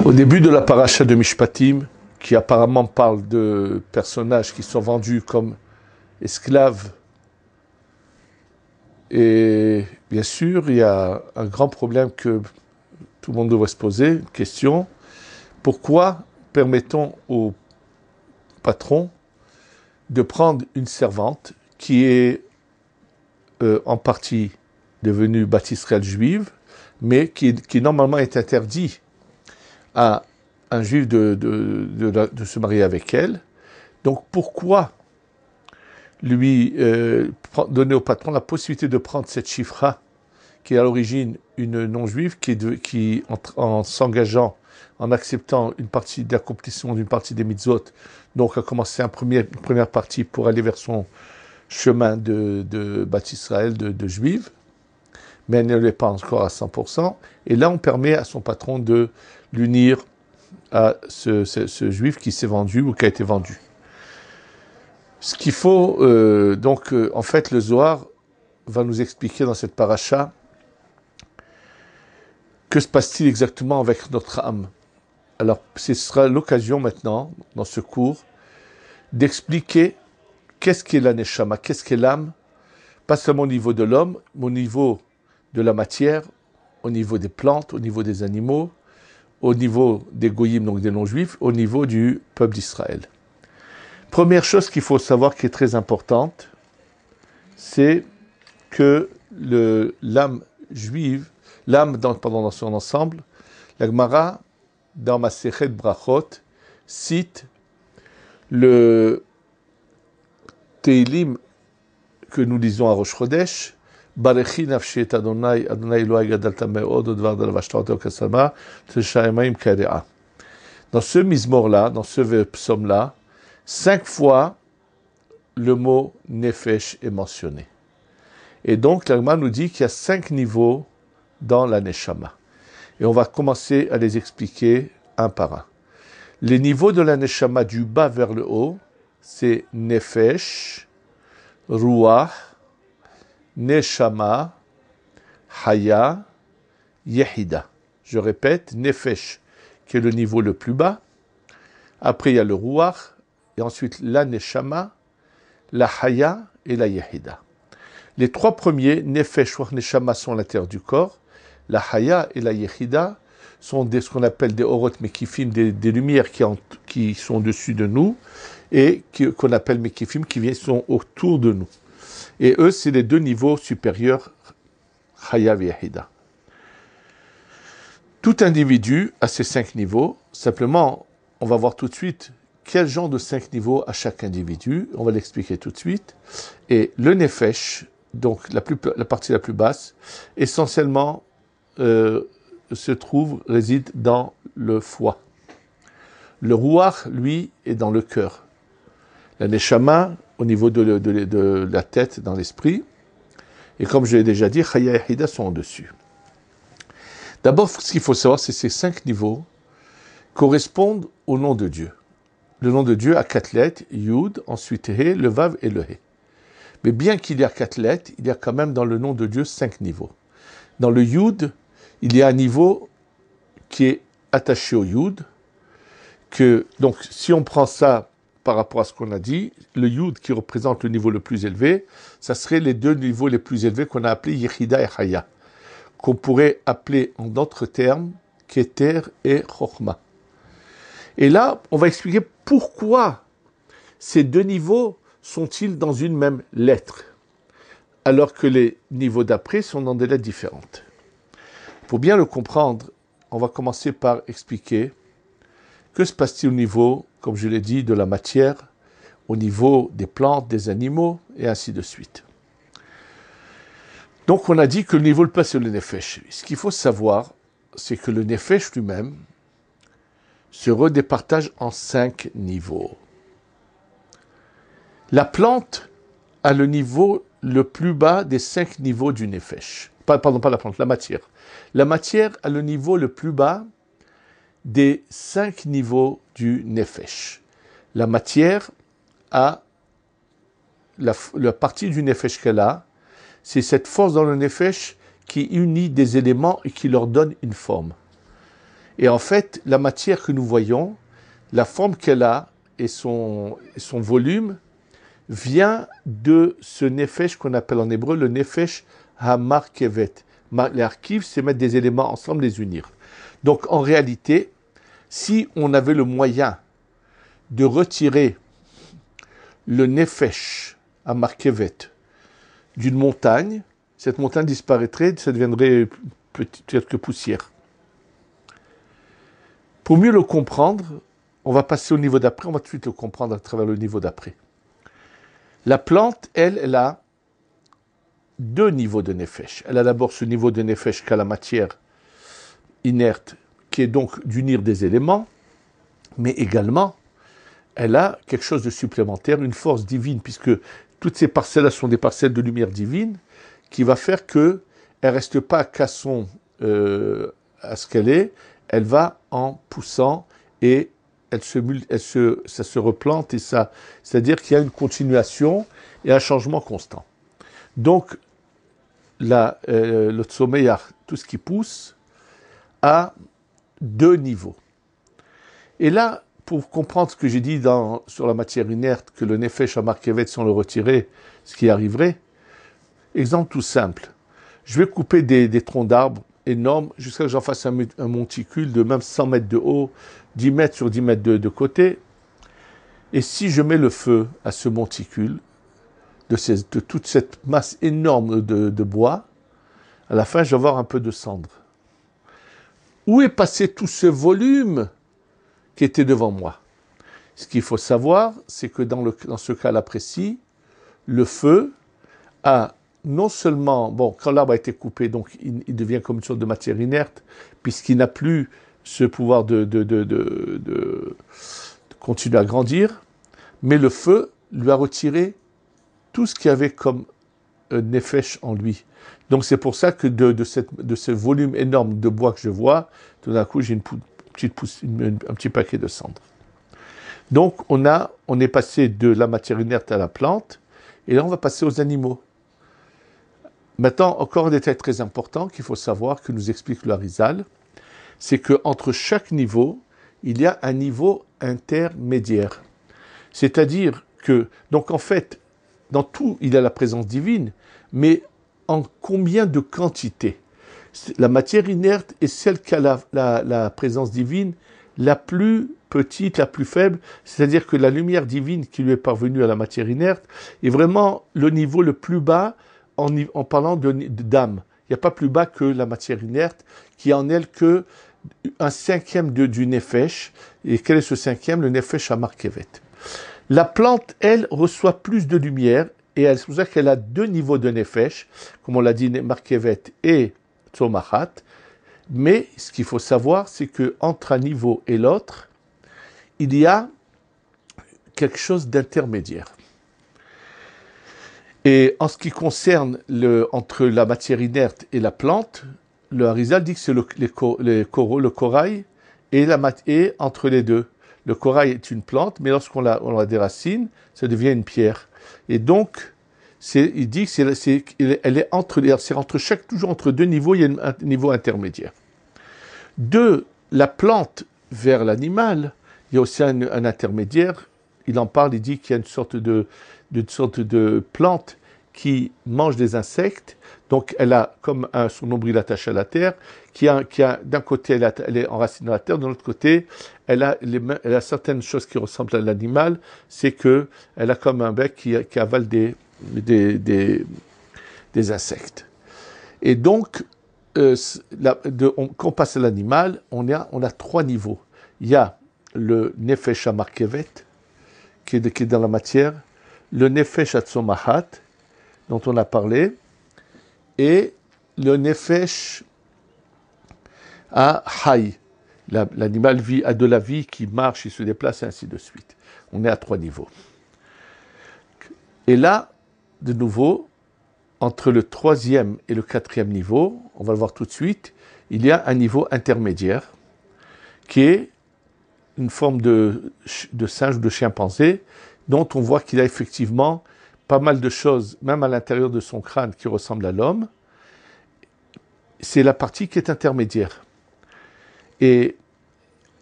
Au début de la paracha de Mishpatim, qui apparemment parle de personnages qui sont vendus comme esclaves, et bien sûr, il y a un grand problème que tout le monde devrait se poser, une question: pourquoi permettons au patron de prendre une servante qui est en partie devenue bâtisseraile juive, mais qui normalement est interdit à un juif de se marier avec elle? Donc pourquoi lui donner au patron la possibilité de prendre cette chifra, qui est à l'origine une non-juive, qui en s'engageant, en acceptant une partie d'accomplissement d'une partie des mitzvot, donc a commencé une première partie pour aller vers son chemin de Bat Israël, de juive, mais elle ne l'est pas encore à 100%. Et là, on permet à son patron de l'unir à ce juif qui s'est vendu ou qui a été vendu. Ce qu'il faut, en fait, le Zohar va nous expliquer dans cette paracha que se passe-t-il exactement avec notre âme. Alors, ce sera l'occasion maintenant, dans ce cours, d'expliquer qu'est-ce qu'est la neshama, qu'est-ce qu'est l'âme, pas seulement au niveau de l'homme, mais au niveau de la matière, au niveau des plantes, au niveau des animaux, au niveau des goyim, donc des non-juifs, au niveau du peuple d'Israël. Première chose qu'il faut savoir qui est très importante, c'est que l'âme juive, dans son ensemble, la Gemara, dans Masechet Brachot, cite le Teilim que nous lisons à Rosh Chodesh: Barechi nafshi et Adonai, Adonai Elohai gadalta me'od, odvar de la vashtaot el kasama, teshaemaim kare'a. Dans ce mizmor-là, dans ce psaume-là, 5 fois, le mot nefesh est mentionné. Et donc, l'Agma nous dit qu'il y a 5 niveaux dans la neshama. Et on va commencer à les expliquer un par un. Les niveaux de la neshama du bas vers le haut, c'est nefesh, ruach, neshama, haya, yehida. Je répète, nefesh, qui est le niveau le plus bas. Après, il y a le ruach, et ensuite la neshama, la haya et la yehida. Les 3 premiers, nefesh, ruach, neshama, sont à l'intérieur du corps. La haya et la yehida sont ce qu'on appelle des orot mekifim, des lumières qui sont au-dessus de nous, et qu'on appelle mekifim, sont autour de nous. Et eux, c'est les 2 niveaux supérieurs, haya et yehida. Tout individu a ces 5 niveaux. Simplement, on va voir tout de suite quel genre de 5 niveaux à chaque individu. On va l'expliquer tout de suite. Et le nefesh, donc la partie la plus basse, essentiellement réside dans le foie. Le ruach, lui, est dans le cœur. La neshama, au niveau de la tête, dans l'esprit. Et comme je l'ai déjà dit, chaya et hida sont au-dessus. D'abord, ce qu'il faut savoir, c'est que ces 5 niveaux correspondent au nom de Dieu. Le nom de Dieu a 4 lettres, Yud, ensuite He, le Vav et le He. Mais bien qu'il y a 4 lettres, il y a quand même dans le nom de Dieu 5 niveaux. Dans le Yud, il y a un niveau qui est attaché au Yud, donc si on prend ça par rapport à ce qu'on a dit, le Yud qui représente le niveau le plus élevé, ça serait les 2 niveaux les plus élevés qu'on a appelés Yechida et Haya, qu'on pourrait appeler en d'autres termes Keter et Chochma. Et là, on va expliquer pourquoi ces 2 niveaux sont-ils dans une même lettre, alors que les niveaux d'après sont dans des lettres différentes. Pour bien le comprendre, on va commencer par expliquer que se passe-t-il au niveau, comme je l'ai dit, de la matière, au niveau des plantes, des animaux, et ainsi de suite. Donc on a dit que le niveau le plus bas, c'est le nefesh. Ce qu'il faut savoir, c'est que le nefesh lui-même se redépartage en 5 niveaux. La plante a le niveau le plus bas des 5 niveaux du nefesh. Pardon, pas la plante, la matière. La matière a le niveau le plus bas des 5 niveaux du nefesh. La matière a la partie du nefesh qu'elle a, c'est cette force dans le nefesh qui unit des éléments et qui leur donne une forme. Et en fait, la matière que nous voyons, la forme qu'elle a et son volume vient de ce nefesh qu'on appelle en hébreu le nefesh hamarkevet. Les archives, c'est mettre des éléments ensemble, les unir. Donc en réalité, si on avait le moyen de retirer le nefesh hamarkevet d'une montagne, cette montagne disparaîtrait, ça deviendrait peut-être que poussière. Pour mieux le comprendre, on va passer au niveau d'après, on va tout de suite le comprendre à travers le niveau d'après. La plante, elle a deux niveaux de nefesh. Elle a d'abord ce niveau de nefesh qu'a la matière inerte, qui est donc d'unir des éléments, mais également, elle a quelque chose de supplémentaire, une force divine, puisque toutes ces parcelles-là sont des parcelles de lumière divine, qui va faire qu'elle ne reste pas à ce qu'elle est, elle va en poussant et ça se replante, et ça, c'est-à-dire qu'il y a une continuation et un changement constant. Donc, le tzomeach, tout ce qui pousse, a deux niveaux. Et là, pour comprendre ce que j'ai dit sur la matière inerte, que le nefesh hamarkevet, si on le retirait, ce qui arriverait, exemple tout simple. Je vais couper des troncs d'arbres énormes jusqu'à ce que j'en fasse un monticule de même 100 mètres de haut, 10 mètres sur 10 mètres de côté. Et si je mets le feu à ce monticule, de toute cette masse énorme de bois, à la fin, je vais avoir un peu de cendre. Où est passé tout ce volume qui était devant moi? Ce qu'il faut savoir, c'est que dans ce cas-là précis, le feu a non seulement, quand l'arbre a été coupé, donc il devient comme une sorte de matière inerte, puisqu'il n'a plus ce pouvoir de continuer à grandir, mais le feu lui a retiré tout ce qu'il y avait comme nefesh en lui. Donc c'est pour ça que de ce volume énorme de bois que je vois, tout d'un coup j'ai un petit paquet de cendres. Donc on est passé de la matière inerte à la plante, et là on va passer aux animaux. Maintenant, encore un détail très important qu'il faut savoir, que nous explique le Harizal, c'est qu'entre chaque niveau, il y a un niveau intermédiaire. C'est-à-dire que, donc en fait, dans tout, il y a la présence divine, mais en combien de quantité? La matière inerte est celle qui a la présence divine la plus petite, la plus faible, c'est-à-dire que la lumière divine qui lui est parvenue à la matière inerte est vraiment le niveau le plus bas en parlant d'âme. Il n'y a pas plus bas que la matière inerte, qui a en elle que un cinquième du nefesh. Et quel est ce cinquième? Le nefesh hamarkevet. La plante, elle, reçoit plus de lumière, et c'est pour ça qu'elle a deux niveaux de nefesh, comme on l'a dit, markevet et tzomachat. Mais ce qu'il faut savoir, c'est qu'entre un niveau et l'autre, il y a quelque chose d'intermédiaire. Et en ce qui concerne entre la matière inerte et la plante, le Harizal dit que c'est le corail et entre les deux. Le corail est une plante, mais lorsqu'on la déracine, ça devient une pierre. Et donc, il dit que elle est toujours entre deux niveaux, il y a un niveau intermédiaire. De la plante vers l'animal, il y a aussi un intermédiaire. Il en parle, il dit qu'il y a une sorte de plante qui mange des insectes. Donc elle a comme son nombril attaché à la terre, qui a d'un côté elle est enracinée dans la terre, de l'autre côté elle a certaines choses qui ressemblent à l'animal, c'est que elle a comme un bec qui avale des insectes. Et donc quand on passe à l'animal, on a trois niveaux. Il y a le nefesh hamarkevet qui est dans la matière, le nefesh hatzomachat dont on a parlé, et le nefesh hay. L'animal a de la vie, qui marche, il se déplace, et ainsi de suite. On est à trois niveaux. Et là, de nouveau, entre le troisième et le quatrième niveau, on va le voir tout de suite, il y a un niveau intermédiaire, qui est une forme de singe ou de chimpanzé, dont on voit qu'il a effectivement pas mal de choses, même à l'intérieur de son crâne, qui ressemblent à l'homme. C'est la partie qui est intermédiaire. Et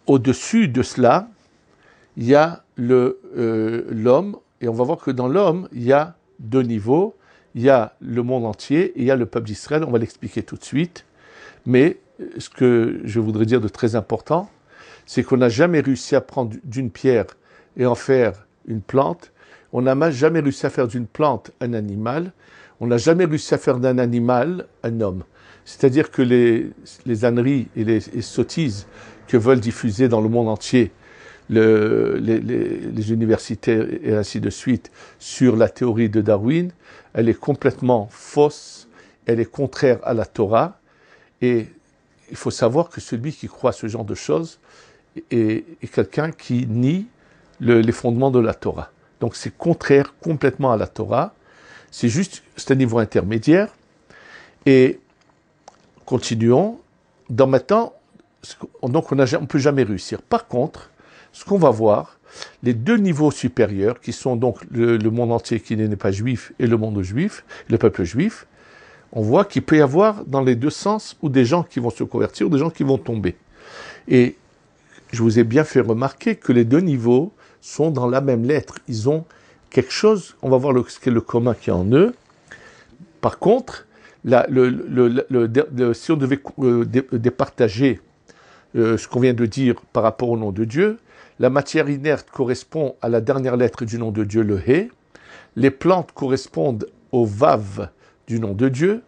au-dessus de cela, il y a l'homme, et on va voir que dans l'homme, il y a deux niveaux. Il y a le monde entier et il y a le peuple d'Israël. On va l'expliquer tout de suite. Mais ce que je voudrais dire de très important, c'est qu'on n'a jamais réussi à prendre d'une pierre et en faire une plante. On n'a jamais réussi à faire d'une plante un animal. On n'a jamais réussi à faire d'un animal un homme. C'est-à-dire que les âneries et les sottises que veulent diffuser dans le monde entier les universitaires et ainsi de suite sur la théorie de Darwin, elle est complètement fausse, elle est contraire à la Torah, et il faut savoir que celui qui croit à ce genre de choses est quelqu'un qui nie les fondements de la Torah. Donc c'est contraire complètement à la Torah, c'est un niveau intermédiaire, et continuons, dans maintenant, donc on ne peut jamais réussir. Par contre, ce qu'on va voir, les deux niveaux supérieurs, qui sont donc le monde entier qui n'est pas juif et le monde juif, le peuple juif, on voit qu'il peut y avoir dans les deux sens ou des gens qui vont se convertir ou des gens qui vont tomber. Et je vous ai bien fait remarquer que les deux niveaux sont dans la même lettre. Ils ont quelque chose, on va voir ce qu'est le commun qui est en eux. Par contre, si on devait départager ce qu'on vient de dire par rapport au nom de Dieu, la matière inerte correspond à la dernière lettre du nom de Dieu, le He. Les plantes correspondent au Vav du nom de Dieu.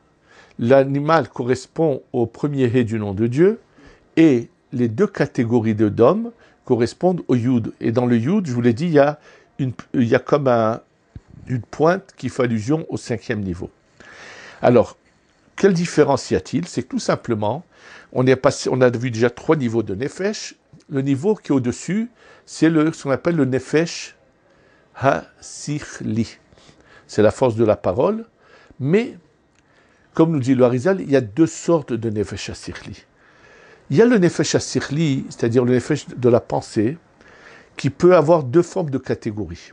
L'animal correspond au premier He du nom de Dieu. Et les deux catégories d'hommes correspondent au Yud. Et dans le Yud, je vous l'ai dit, il y a comme une pointe qui fait allusion au 5e niveau. Alors, quelle différence y a-t-il? C'est que tout simplement, on a vu déjà 3 niveaux de Nefesh. Le niveau qui est au-dessus, c'est ce qu'on appelle le Nefesh Ha-Sichli. C'est la force de la parole. Mais, comme nous dit le Harizal, il y a 2 sortes de Nefesh Ha-Sichli. Il y a le Nefesh Ha-Sichli, c'est-à-dire le Nefesh de la pensée, qui peut avoir 2 formes de catégories.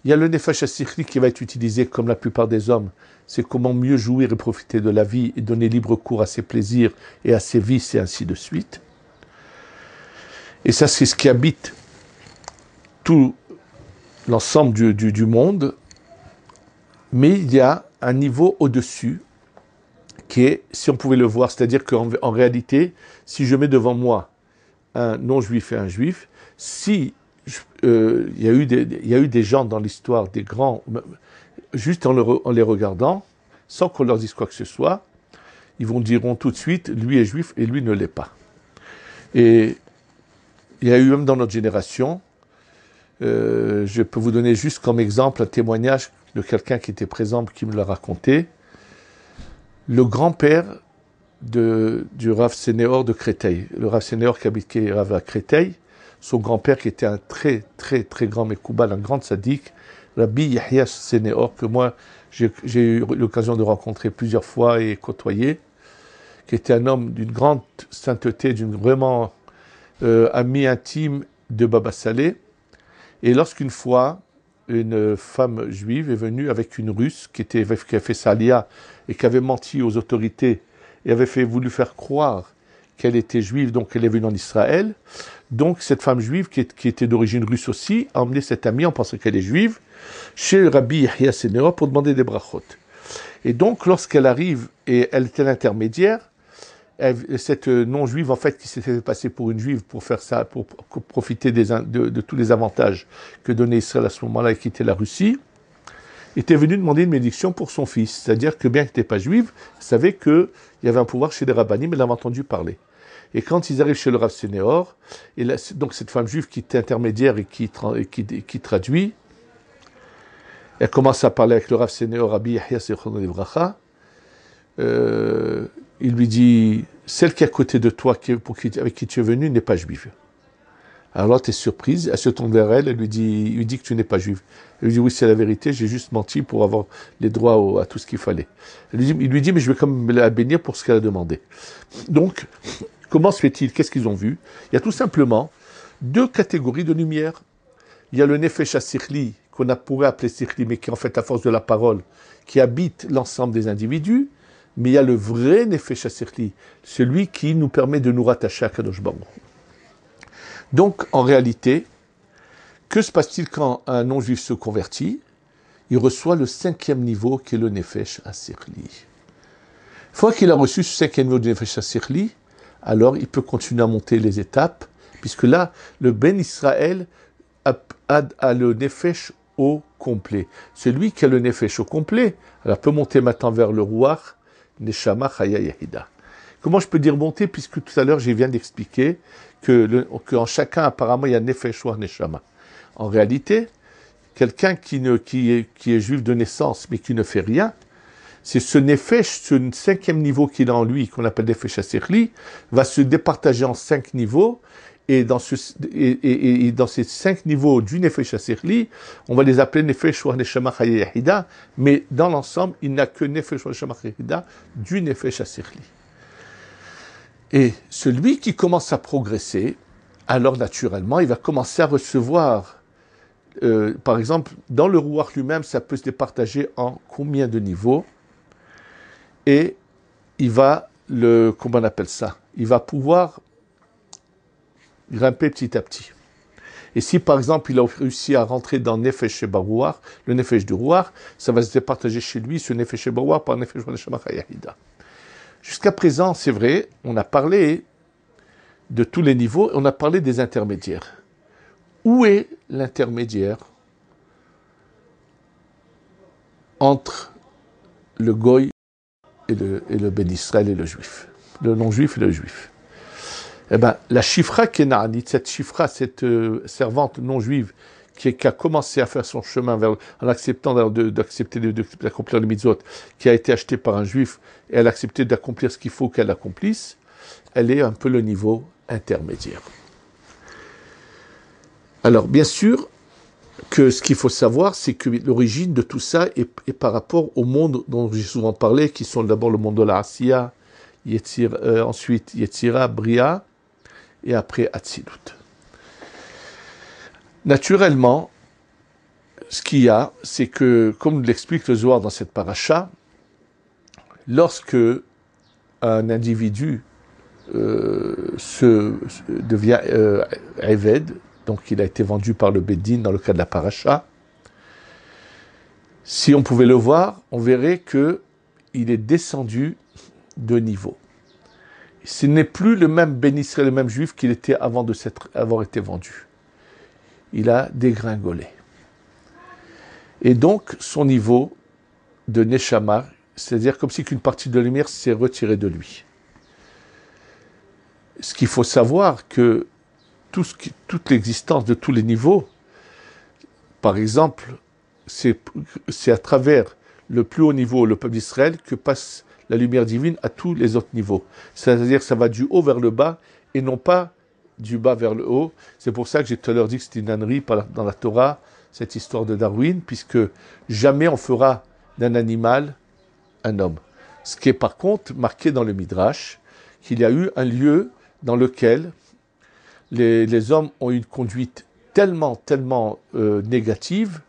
Il y a le Nefesh Ha-Sichli qui va être utilisé comme la plupart des hommes, c'est comment mieux jouir et profiter de la vie et donner libre cours à ses plaisirs et à ses vices et ainsi de suite. Et ça, c'est ce qui habite tout l'ensemble du monde. Mais il y a un niveau au-dessus qui est, si on pouvait le voir, c'est-à-dire qu'en réalité, si je mets devant moi un non-juif et un juif, il y a eu des gens dans l'histoire, des grands, juste en les regardant, sans qu'on leur dise quoi que ce soit, ils diront tout de suite, lui est juif et lui ne l'est pas. Et il y a eu même dans notre génération, je peux vous donner juste comme exemple un témoignage de quelqu'un qui était présent, qui me l'a raconté. Le grand-père du Rav Sénéor de Créteil, le Rav Sénéor qui habitait Rav à Créteil, son grand-père qui était un très très très grand Mekoubal, un grand sadique, Rabbi Yahya Sénéor, que moi j'ai eu l'occasion de rencontrer plusieurs fois et côtoyer, qui était un homme d'une grande sainteté, d'une vraiment ami intime de Baba Saleh. Et lorsqu'une fois, une femme juive est venue avec une Russe qui a fait sa alia et qui avait menti aux autorités et avait voulu faire croire qu'elle était juive, donc elle est venue en Israël. Donc cette femme juive, qui était d'origine russe aussi, a emmené cette amie, en pensant qu'elle est juive, chez le Rabbi Yahya Sénéor pour demander des brachot. Et donc lorsqu'elle arrive, et elle était l'intermédiaire, cette non-juive, en fait, qui s'était fait passer pour une juive pour faire ça, pour profiter de tous les avantages que donnait Israël à ce moment-là et quitter la Russie, était venue demander une bénédiction pour son fils. C'est-à-dire que bien qu'elle n'était pas juive, elle savait qu'il y avait un pouvoir chez les rabbinim, elle avait entendu parler. Et quand ils arrivent chez le Rav Sénéor, et là, donc cette femme juive qui était intermédiaire et qui traduit, elle commence à parler avec le Rav Sénéor, Rabbi Yahya Zichrono Livracha. Il lui dit, celle qui est à côté de toi, avec qui tu es venu, n'est pas juive. Alors là, tu es surprise, elle se tourne vers elle, il lui dit que tu n'es pas juive. Elle lui dit, oui, c'est la vérité, j'ai juste menti pour avoir les droits à tout ce qu'il fallait. Il lui dit, mais je vais quand même la bénir pour ce qu'elle a demandé. Donc, comment se fait-il? Qu'est-ce qu'ils ont vu? Il y a tout simplement 2 catégories de lumière. Il y a le Nefesh HaSichli, qu'on pourrait appeler Sichli, mais qui est en fait la force de la parole, qui habite l'ensemble des individus. Mais il y a le vrai Nefesh HaSichli, celui qui nous permet de nous rattacher à Kadosh Baruch. Donc, en réalité, que se passe-t-il quand un non-juif se convertit? Il reçoit le 5e niveau qui est le Nefesh HaSichli. Une fois qu'il a reçu ce 5e niveau du Nefesh HaSichli, alors il peut continuer à monter les étapes, puisque là, le Ben Israël a le Nefesh au complet. Celui qui a le Nefesh au complet, alors peut monter maintenant vers le Ruach, Neshama Chaya Yehida. Comment je peux dire monter, puisque tout à l'heure, je viens d'expliquer qu'en chacun, apparemment, il y a Nefesh Ruach Neshama. En réalité, quelqu'un qui est juif de naissance, mais qui ne fait rien, c'est ce Nefesh, ce 5e niveau qu'il a en lui, qu'on appelle Nefesh HaSichli, va se départager en 5 niveaux, et dans ces 5 niveaux du Nefesh HaSichli, on va les appeler Nefesh Ruach Neshama Chaya Yehida, mais dans l'ensemble, il n'a que Nefesh Ruach Neshama Chaya Yehida du Nefesh HaSichli. Et celui qui commence à progresser, alors naturellement, il va commencer à recevoir, par exemple, dans le Ruach lui-même, ça peut se départager en combien de niveaux? Et il va comment on appelle ça? Il va pouvoir grimper petit à petit. Et si par exemple il a réussi à rentrer dans Nefesh Baruach, le Nefesh du Ruach, ça va se départager chez lui, ce Nefesh Baruach par Nefesh Neshama Chaya Yehida. Jusqu'à présent, c'est vrai, on a parlé de tous les niveaux, on a parlé des intermédiaires. Où est l'intermédiaire entre le Goy et le Ben Israël et le Juif, le non-Juif et le Juif? Eh bien, la Shifra Kenaanite, cette Shifra, cette servante non-juive qui a commencé à faire son chemin en acceptant d'accomplir les mitzvot, qui a été achetée par un Juif, et elle a accepté d'accomplir ce qu'il faut qu'elle accomplisse, elle est un peu le niveau intermédiaire. Alors, bien sûr, que ce qu'il faut savoir, c'est que l'origine de tout ça est par rapport au monde dont j'ai souvent parlé, qui sont d'abord le monde de la Asiya, ensuite Yetzira, Bria, et après Atzilut. Naturellement, ce qu'il y a, c'est que, comme l'explique le Zohar dans cette paracha, lorsque un individu devient Eved, donc il a été vendu par le Beddin dans le cas de la paracha, si on pouvait le voir, on verrait qu'il est descendu de niveau. Ce n'est plus le même Ben Israël, le même juif qu'il était avant avoir été vendu. Il a dégringolé. Et donc, son niveau de Neshama, c'est-à-dire comme si qu'une partie de la lumière s'est retirée de lui. Ce qu'il faut savoir, que toute l'existence de tous les niveaux, par exemple, c'est à travers le plus haut niveau, le peuple d'Israël, que passe la lumière divine à tous les autres niveaux. C'est-à-dire que ça va du haut vers le bas et non pas du bas vers le haut. C'est pour ça que j'ai tout à l'heure dit que c'était une ânerie dans la Torah, cette histoire de Darwin, puisque jamais on fera d'un animal un homme. Ce qui est par contre marqué dans le Midrash, qu'il y a eu un lieu dans lequel les hommes ont eu une conduite tellement négative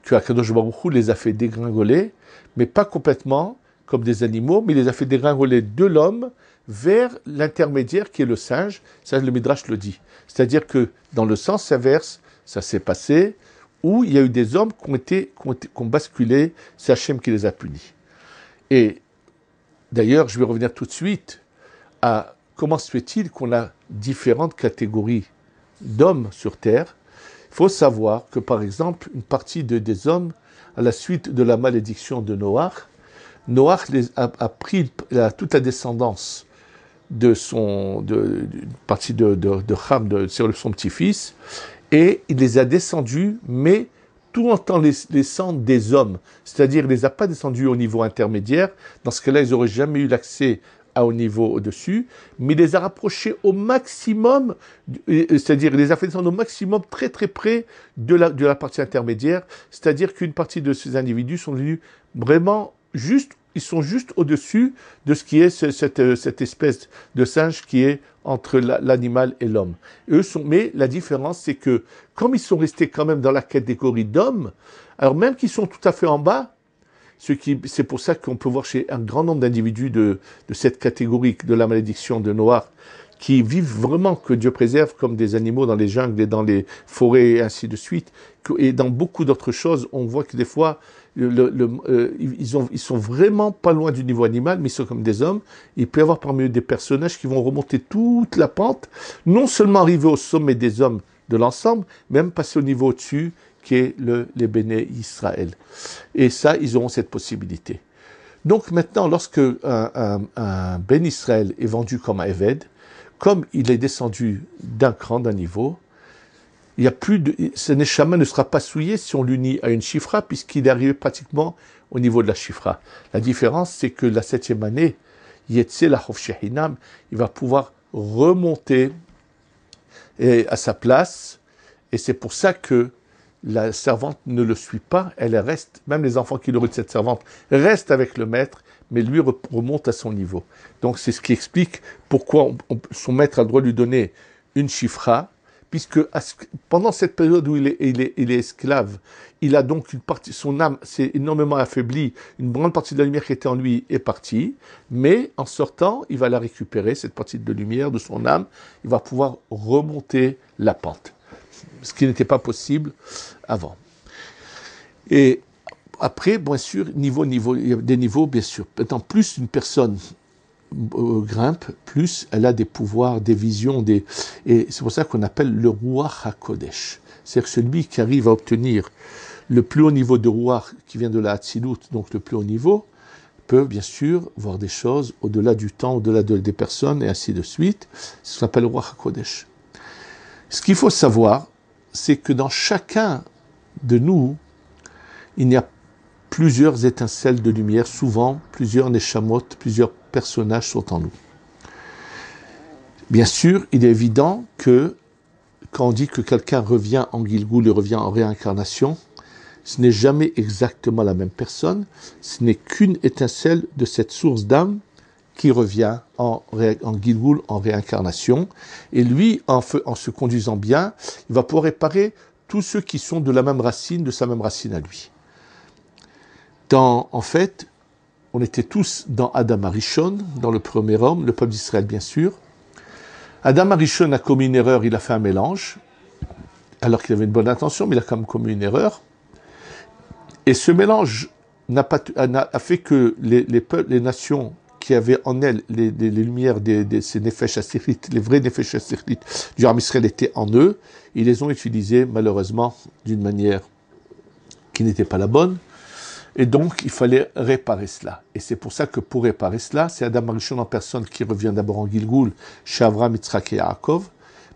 que Akadosh Baruch Hu les a fait dégringoler, mais pas complètement comme des animaux, mais il les a fait dégringoler de l'homme vers l'intermédiaire qui est le singe. Ça, le Midrash le dit. C'est-à-dire que dans le sens inverse, ça s'est passé, où il y a eu des hommes qui ont basculé, c'est Hachem qui les a punis. Et d'ailleurs, je vais revenir tout de suite à comment se fait-il qu'on a différentes catégories d'hommes sur Terre. Il faut savoir que, par exemple, une partie des hommes, à la suite de la malédiction de Noach a pris toute la descendance d'une partie de Ham, sur son petit-fils, et il les a descendus, mais tout en laissant des hommes. C'est-à-dire, il ne les a pas descendus au niveau intermédiaire. Dans ce cas-là, ils n'auraient jamais eu l'accès au niveau au-dessus, mais il les a rapprochés au maximum, c'est-à-dire il les a fait descendre au maximum très très près de la partie intermédiaire, c'est-à-dire qu'une partie de ces individus sont devenus vraiment ils sont juste au-dessus de ce qui est cette espèce de singe qui est entre l'animal et l'homme. Mais la différence, c'est que comme ils sont restés quand même dans la catégorie d'hommes, alors même qu'ils sont tout à fait en bas, c'est pour ça qu'on peut voir chez un grand nombre d'individus de cette catégorie de la malédiction de Noach qui vivent vraiment, que Dieu préserve, comme des animaux dans les jungles et dans les forêts et ainsi de suite. Et dans beaucoup d'autres choses, on voit que des fois, ils sont vraiment pas loin du niveau animal, mais ils sont comme des hommes. Il peut y avoir parmi eux des personnages qui vont remonter toute la pente, non seulement arriver au sommet des hommes de l'ensemble, même passer au niveau au-dessus, qui est les Béné Israël. Et ça, ils auront cette possibilité. Donc maintenant, lorsque un Ben Israël est vendu comme un Eved, comme il est descendu d'un cran, d'un niveau, il y a plus de, ce Neshama ne sera pas souillé si on l'unit à une Shifra, puisqu'il est arrivé pratiquement au niveau de la Shifra. La différence, c'est que la 7e année, Yetze la Hinam, il va pouvoir remonter à sa place, et c'est pour ça que la servante ne le suit pas, elle reste, même les enfants qui nourrissent cette servante, restent avec le maître, mais lui remonte à son niveau. Donc c'est ce qui explique pourquoi son maître a le droit de lui donner une Shifra, puisque pendant cette période où il est esclave, il a donc une partie, son âme s'est énormément affaiblie, une grande partie de la lumière qui était en lui est partie, mais en sortant, il va la récupérer, cette partie de lumière de son âme, il va pouvoir remonter la pente, ce qui n'était pas possible avant. Et après, bien sûr, il y a des niveaux, bien sûr. Maintenant, plus une personne grimpe, plus elle a des pouvoirs, des visions, et c'est pour ça qu'on appelle le Ruach HaKodesh. C'est-à-dire celui qui arrive à obtenir le plus haut niveau de Ruach, qui vient de la Hatzilut, donc le plus haut niveau, peut bien sûr voir des choses au-delà du temps, au-delà des personnes, et ainsi de suite. C'est ce qu'on appelle le Ruach HaKodesh. Ce qu'il faut savoir, c'est que dans chacun de nous, il y a plusieurs étincelles de lumière, souvent plusieurs neshamot, plusieurs personnages sont en nous. Bien sûr, il est évident que quand on dit que quelqu'un revient en Gilgoul et revient en réincarnation, ce n'est jamais exactement la même personne, ce n'est qu'une étincelle de cette source d'âme qui revient en Gilgoul, en réincarnation. Et lui, en se conduisant bien, il va pouvoir réparer tous ceux qui sont de la même racine, de sa même racine à lui. En fait, on était tous dans Adam Arishon, dans le premier homme, le peuple d'Israël bien sûr. Adam Arishon a commis une erreur, il a fait un mélange, alors qu'il avait une bonne intention, mais il a quand même commis une erreur. Et ce mélange a fait que les nations qui avaient en elles les lumières de ces Nefesh Asirites, les vrais Nefesh Asirites du Ham Israël étaient en eux, ils les ont utilisés malheureusement d'une manière qui n'était pas la bonne. Et donc, il fallait réparer cela. Et c'est pour ça que pour réparer cela, c'est Adam Arishon en personne qui revient d'abord en Gilgoul, chez Avraham, Yitzhak et Yaakov.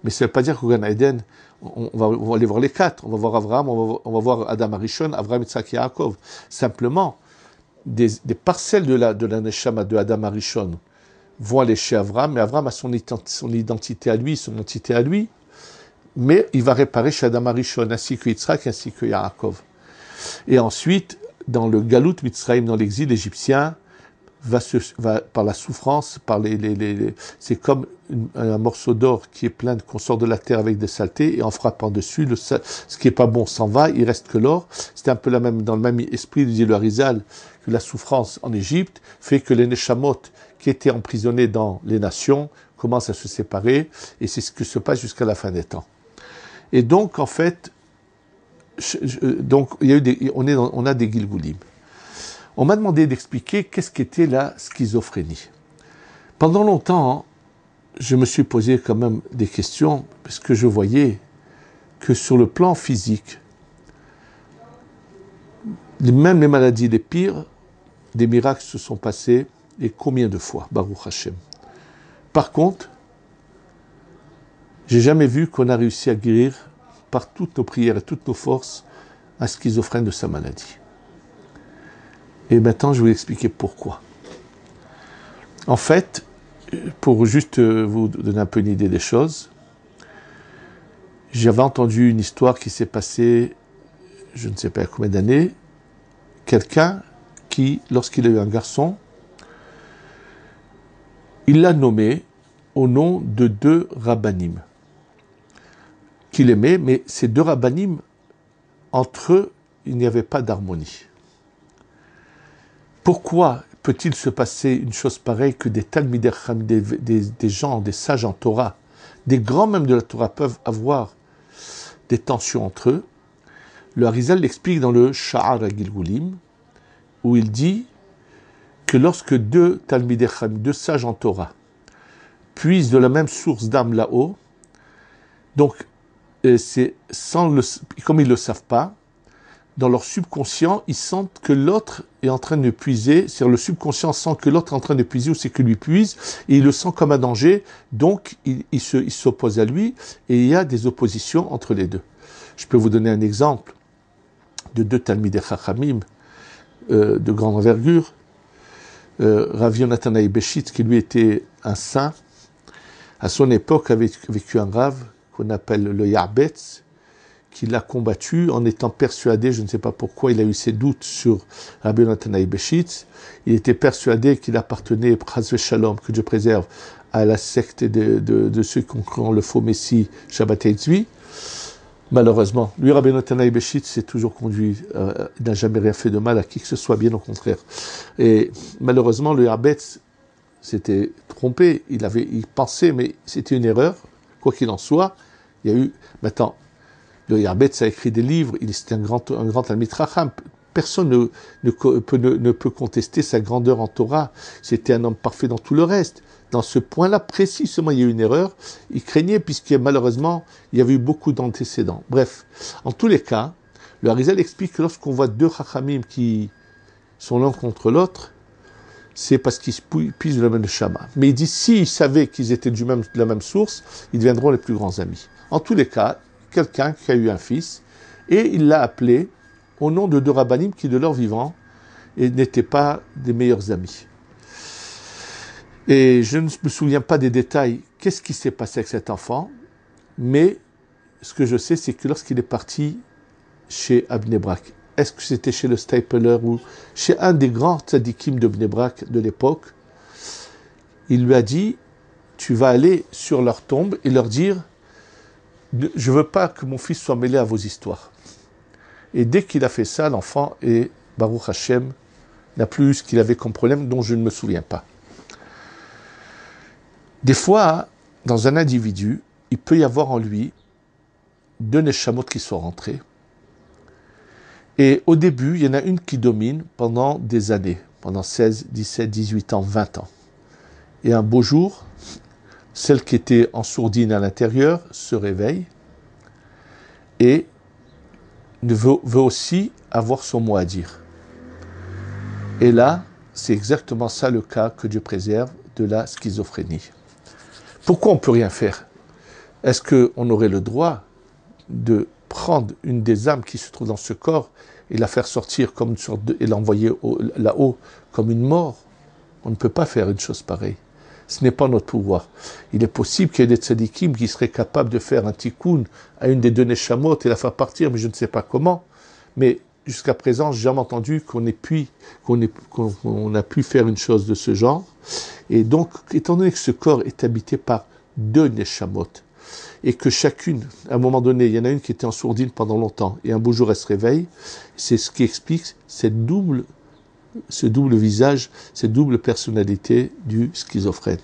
Mais ça ne veut pas dire qu'au Gan Eden, on va aller voir les quatre. On va voir Avraham, on va voir Adam Arishon, Avraham, Yitzhak et Yaakov. Simplement, des parcelles de la Neshama de Adam Arishon vont aller chez Avraham, mais Avraham a son identité à lui, son entité à lui. Mais il va réparer chez Adam Arishon, ainsi que Yitzhak, ainsi que Yaakov. Et ensuite, dans le Galut Mitzrayim, dans l'exil égyptien, va par la souffrance, c'est comme un morceau d'or qui est plein, qu'on sort de la terre avec des saletés, et en frappant dessus, ce qui n'est pas bon s'en va, il reste que l'or. C'était un peu dans le même esprit, disait le Harizal, que la souffrance en Égypte fait que les Neshamot qui étaient emprisonnés dans les nations commencent à se séparer, et c'est ce qui se passe jusqu'à la fin des temps. Et donc, en fait, on a des Gilgoulim. On m'a demandé d'expliquer qu'est-ce qu'était la schizophrénie. Pendant longtemps, je me suis posé quand même des questions, parce que je voyais que sur le plan physique, même les maladies les pires, des miracles se sont passés, et combien de fois, Baruch Hashem. Par contre, j'ai jamais vu qu'on a réussi à guérir par toutes nos prières et toutes nos forces, un schizophrène de sa maladie. Et maintenant, je vais vous expliquer pourquoi. En fait, pour juste vous donner un peu une idée des choses, j'avais entendu une histoire qui s'est passée, je ne sais pas combien d'années, quelqu'un qui, lorsqu'il a eu un garçon, il l'a nommé au nom de 2 rabbanim qu'il aimait, mais ces 2 rabbanim, entre eux, il n'y avait pas d'harmonie. Pourquoi peut-il se passer une chose pareille que des Talmidei Chachamim, des gens, des sages en Torah, des grands même de la Torah peuvent avoir des tensions entre eux? Le Harizal l'explique dans le Sha'ar HaGilgulim, où il dit que lorsque deux Talmidei Chachamim, deux sages en Torah, puisent de la même source d'âme là-haut, donc c'est comme ils ne le savent pas, dans leur subconscient, ils sentent que l'autre est en train de puiser, c'est-à-dire le subconscient sent que l'autre est en train de puiser ou c'est que lui puise, et il le sent comme un danger, donc il s'oppose à lui, et il y a des oppositions entre les deux. Je peux vous donner un exemple de deux Talmidei Chachamim de grande envergure. Rav Yonatan Aibeshitz, qui lui était un saint, à son époque avait vécu un Rav qu'on appelle le Yarbetz, qui l'a combattu en étant persuadé, je ne sais pas pourquoi, il a eu ses doutes sur Rabbi Yonatan Aibeshitz. Il était persuadé qu'il appartenait, Chas v'Shalom, que Dieu préserve, à la secte de ceux qui ont le faux Messie Shabbatai Tzvi. Malheureusement, lui, Rabbi Yonatan Aibeshitz, s'est toujours conduit, il n'a jamais rien fait de mal à qui que ce soit, bien au contraire. Et malheureusement, le Yarbetz s'était trompé, il pensait, mais c'était une erreur. Quoi qu'il en soit, il y a eu, maintenant, le Yarbetz a écrit des livres, c'était un grand Talmid Chacham. Personne ne peut contester sa grandeur en Torah. C'était un homme parfait dans tout le reste. Dans ce point-là, précisément, il y a eu une erreur. Il craignait, puisque malheureusement, il y avait eu beaucoup d'antécédents. Bref, en tous les cas, le Harizal explique que lorsqu'on voit deux Chachamim qui sont l'un contre l'autre, c'est parce qu'ils puisent de la même Neshama. Mais il dit, s'ils savaient qu'ils étaient de la même source, ils deviendront les plus grands amis. En tous les cas, quelqu'un qui a eu un fils, et il l'a appelé au nom de deux rabbanim qui, de leur vivant, n'étaient pas des meilleurs amis. Et je ne me souviens pas des détails, qu'est-ce qui s'est passé avec cet enfant, mais ce que je sais, c'est que lorsqu'il est parti chez Bnei Brak, est-ce que c'était chez le Stapler ou chez un des grands tzadikim de Bnei Brak de l'époque, il lui a dit, tu vas aller sur leur tombe et leur dire, je ne veux pas que mon fils soit mêlé à vos histoires. Et dès qu'il a fait ça, l'enfant, et Baruch Hashem, n'a plus eu ce qu'il avait comme problème dont je ne me souviens pas. Des fois, dans un individu, il peut y avoir en lui deux neshamot qui sont rentrés. Et au début, il y en a une qui domine pendant des années, pendant 16, 17, 18 ans, 20 ans. Et un beau jour, celle qui était en sourdine à l'intérieur se réveille et veut aussi avoir son mot à dire. Et là, c'est exactement ça le cas que Dieu préserve de la schizophrénie. Pourquoi on ne peut rien faire? Est-ce qu'on aurait le droit de prendre une des âmes qui se trouve dans ce corps et la faire sortir comme une sorte et l'envoyer là-haut comme une mort? On ne peut pas faire une chose pareille. Ce n'est pas notre pouvoir. Il est possible qu'il y ait des tzadikim qui seraient capables de faire un tikkun à une des deux neshamot et la faire partir, mais je ne sais pas comment. Mais jusqu'à présent, j'ai jamais entendu qu'on a pu faire une chose de ce genre. Et donc, étant donné que ce corps est habité par deux neshamot, et que chacune, à un moment donné, il y en a une qui était en sourdine pendant longtemps, et un beau jour elle se réveille, c'est ce qui explique ce double visage, cette double personnalité du schizophrène.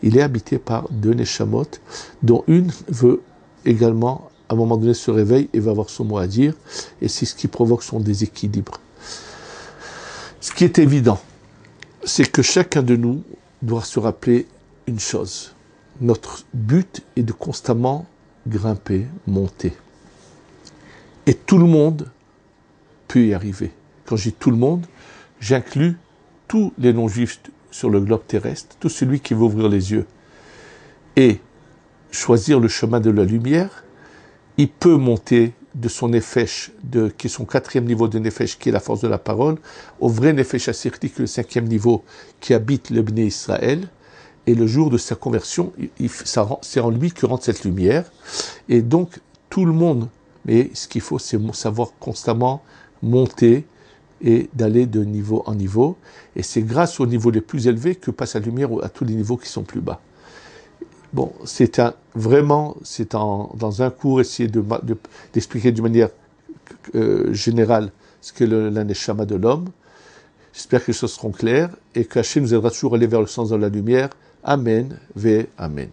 Il est habité par deux neshamot, dont une veut également, à un moment donné, se réveille et va avoir son mot à dire, et c'est ce qui provoque son déséquilibre. Ce qui est évident, c'est que chacun de nous doit se rappeler une chose. Notre but est de constamment grimper, monter. Et tout le monde peut y arriver. Quand je dis tout le monde, j'inclus tous les non-juifs sur le globe terrestre, tout celui qui veut ouvrir les yeux et choisir le chemin de la lumière, il peut monter de son nefesh, qui est son 4e niveau de nefesh, qui est la force de la parole, au vrai nefesh asirti, qui est le 5e niveau, qui habite le Bnei Israël, et le jour de sa conversion, c'est en lui que rentre cette lumière, et donc tout le monde, mais ce qu'il faut, c'est savoir constamment monter, et d'aller de niveau en niveau. Et c'est grâce aux niveaux les plus élevés que passe la lumière à tous les niveaux qui sont plus bas. Bon, dans un cours, essayer d'expliquer d'une manière générale ce qu'est la neshama de l'homme. J'espère que les choses seront claires et que Hachem nous aidera toujours à aller vers le sens de la lumière. Amen, ve Amen.